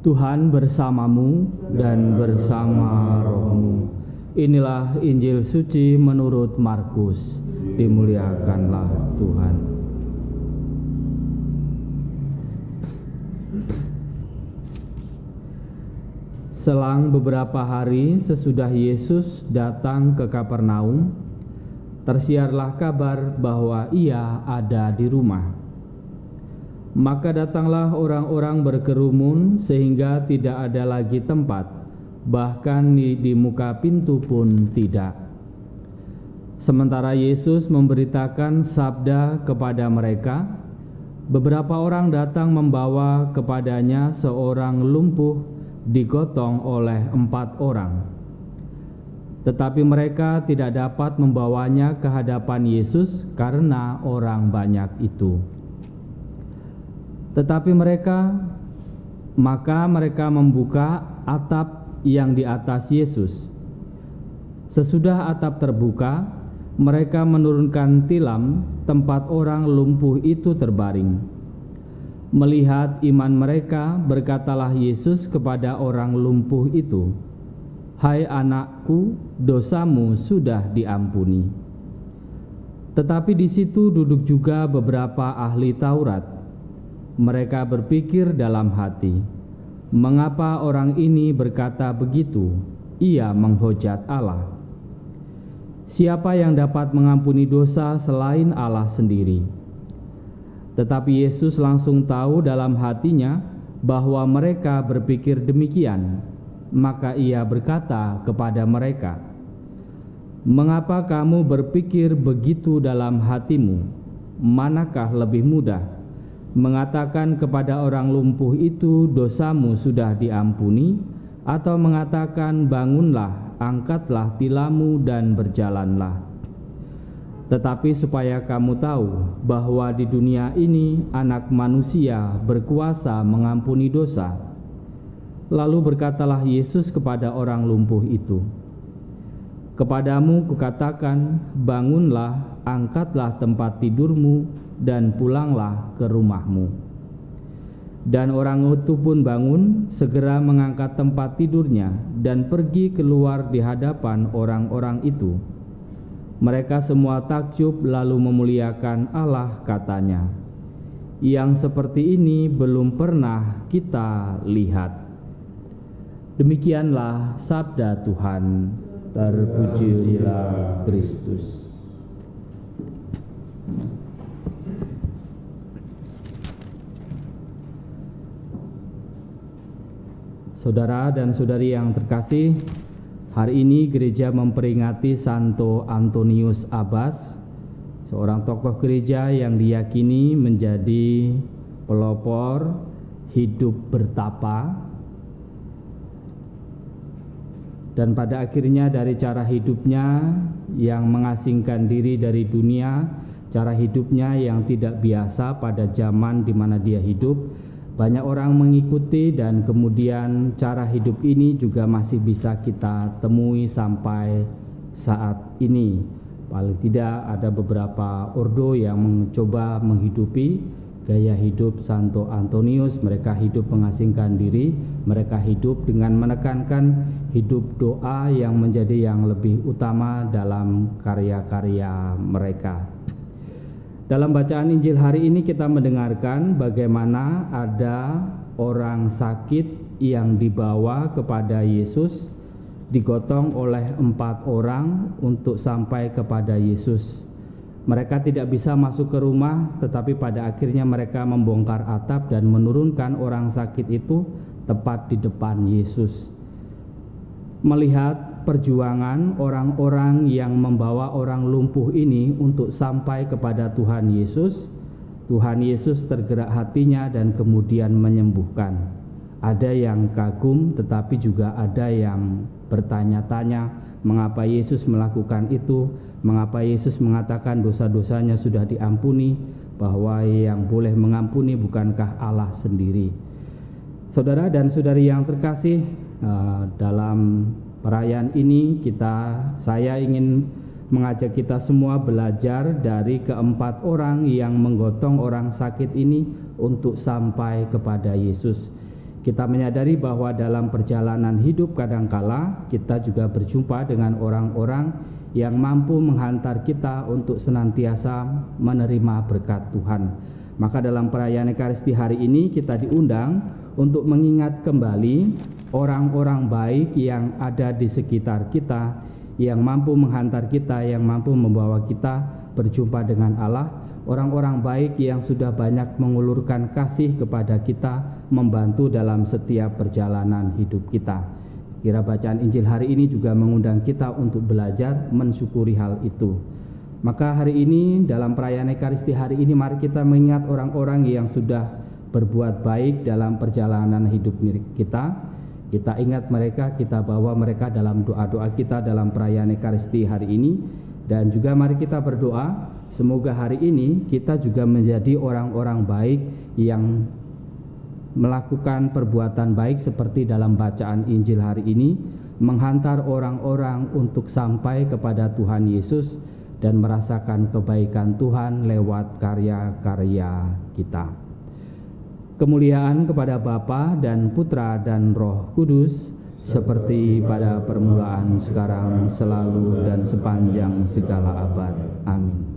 Tuhan bersamamu dan bersama rohmu. Inilah Injil suci menurut Markus. Dimuliakanlah Tuhan. Selang beberapa hari sesudah Yesus datang ke Kapernaum, tersiarlah kabar bahwa Ia ada di rumah. Maka datanglah orang-orang berkerumun sehingga tidak ada lagi tempat, bahkan di muka pintu pun tidak. Sementara Yesus memberitakan sabda kepada mereka, beberapa orang datang membawa kepadanya seorang lumpuh digotong oleh 4 orang. Tetapi mereka tidak dapat membawanya ke hadapan Yesus karena orang banyak itu. Tetapi mereka membuka atap yang di atas Yesus. Sesudah atap terbuka, mereka menurunkan tilam tempat orang lumpuh itu terbaring. Melihat iman mereka, berkatalah Yesus kepada orang lumpuh itu, "Hai anakku, dosamu sudah diampuni." Tetapi di situ duduk juga beberapa ahli Taurat. Mereka berpikir dalam hati, "Mengapa orang ini berkata begitu? Ia menghujat Allah. Siapa yang dapat mengampuni dosa selain Allah sendiri?" Tetapi Yesus langsung tahu dalam hatinya bahwa mereka berpikir demikian. Maka Ia berkata kepada mereka, "Mengapa kamu berpikir begitu dalam hatimu? Manakah lebih mudah, mengatakan kepada orang lumpuh itu, dosamu sudah diampuni, atau mengatakan, bangunlah, angkatlah tilammu dan berjalanlah? Tetapi supaya kamu tahu bahwa di dunia ini Anak Manusia berkuasa mengampuni dosa." Lalu berkatalah Yesus kepada orang lumpuh itu, "Kepadamu kukatakan, bangunlah, angkatlah tempat tidurmu, dan pulanglah ke rumahmu." Dan orang itu pun bangun, segera mengangkat tempat tidurnya, dan pergi keluar di hadapan orang-orang itu. Mereka semua takjub lalu memuliakan Allah, katanya, "Yang seperti ini belum pernah kita lihat." Demikianlah sabda Tuhan. Terpujilah Kristus. Saudara dan saudari yang terkasih, hari ini gereja memperingati Santo Antonius Abbas, seorang tokoh gereja yang diyakini menjadi pelopor hidup bertapa, dan pada akhirnya dari cara hidupnya yang mengasingkan diri dari dunia, cara hidupnya yang tidak biasa pada zaman di mana dia hidup, banyak orang mengikuti, dan kemudian cara hidup ini juga masih bisa kita temui sampai saat ini. Paling tidak ada beberapa ordo yang mencoba menghidupi gaya hidup Santo Antonius. Mereka hidup mengasingkan diri, mereka hidup dengan menekankan hidup doa yang menjadi yang lebih utama dalam karya-karya mereka. Dalam bacaan Injil hari ini kita mendengarkan bagaimana ada orang sakit yang dibawa kepada Yesus, digotong oleh 4 orang untuk sampai kepada Yesus. Mereka tidak bisa masuk ke rumah, tetapi pada akhirnya mereka membongkar atap dan menurunkan orang sakit itu tepat di depan Yesus. Melihat perjuangan orang-orang yang membawa orang lumpuh ini untuk sampai kepada Tuhan Yesus, Tuhan Yesus tergerak hatinya dan kemudian menyembuhkan. Ada yang kagum, tetapi juga ada yang bertanya-tanya mengapa Yesus melakukan itu, mengapa Yesus mengatakan dosa-dosanya sudah diampuni, bahwa yang boleh mengampuni bukankah Allah sendiri. Saudara dan saudari yang terkasih, dalam perayaan ini saya ingin mengajak kita semua belajar dari keempat orang yang menggotong orang sakit ini untuk sampai kepada Yesus. Kita menyadari bahwa dalam perjalanan hidup kadangkala kita juga berjumpa dengan orang-orang yang mampu menghantar kita untuk senantiasa menerima berkat Tuhan. Maka dalam perayaan Ekaristi hari ini kita diundang untuk mengingat kembali orang-orang baik yang ada di sekitar kita, yang mampu menghantar kita, yang mampu membawa kita berjumpa dengan Allah. Orang-orang baik yang sudah banyak mengulurkan kasih kepada kita, membantu dalam setiap perjalanan hidup kita. Kira bacaan Injil hari ini juga mengundang kita untuk belajar mensyukuri hal itu. Maka hari ini dalam perayaan Ekaristi hari ini mari kita mengingat orang-orang yang sudah berbuat baik dalam perjalanan hidup kita. Kita ingat mereka, kita bawa mereka dalam doa-doa kita dalam perayaan Ekaristi hari ini. Dan juga mari kita berdoa, semoga hari ini kita juga menjadi orang-orang baik yang melakukan perbuatan baik seperti dalam bacaan Injil hari ini, menghantar orang-orang untuk sampai kepada Tuhan Yesus dan merasakan kebaikan Tuhan lewat karya-karya kita. Kemuliaan kepada Bapa dan Putra dan Roh Kudus, seperti pada permulaan, sekarang, selalu, dan sepanjang segala abad. Amin.